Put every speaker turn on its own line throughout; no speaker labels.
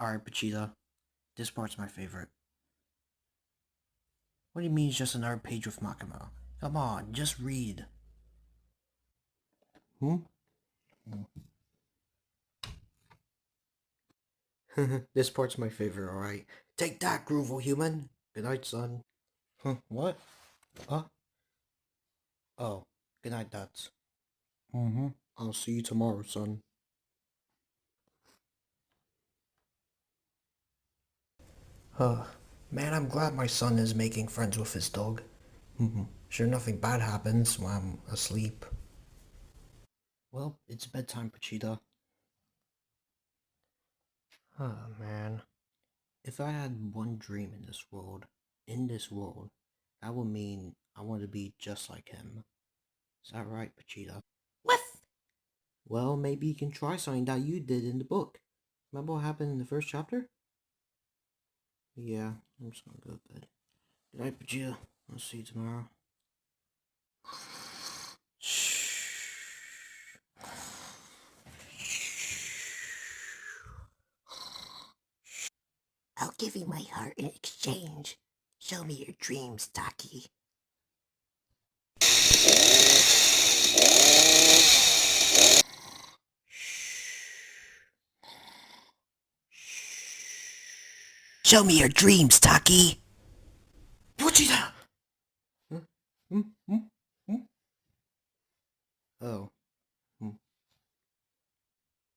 Alright, Pachita. This part's my favorite. What do you mean it's just another page with Makima? Come on, just read. Hmm? This part's my favorite, alright? Take that, Grooval human! Good night, son. What? Huh? Oh, good night, Dots. Mm-hmm. I'll see you tomorrow, son. Man, I'm glad my son is making friends with his dog. Sure nothing bad happens when I'm asleep. Well, it's bedtime, Pachita. Oh, man. If I had one dream in this world, that would mean I want to be just like him. Is that right, Pachita?
Woof!
Well, maybe you can try something that you did in the book. Remember what happened in the first chapter? Yeah, I'm just gonna go to bed. Good night, Pachita. I'll see you tomorrow.
I'll give you my heart in exchange. Show me your dreams, Taki. Show me your dreams, Taki.
Pachita! Hmm? Hmm? Hmm? Oh.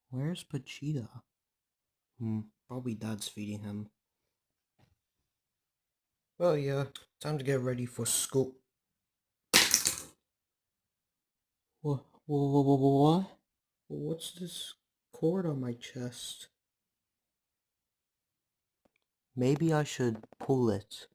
Where's Pachita? Probably Dad's feeding him. Well, yeah, time to get ready for school. What? What's this cord on my chest? Maybe I should pull it.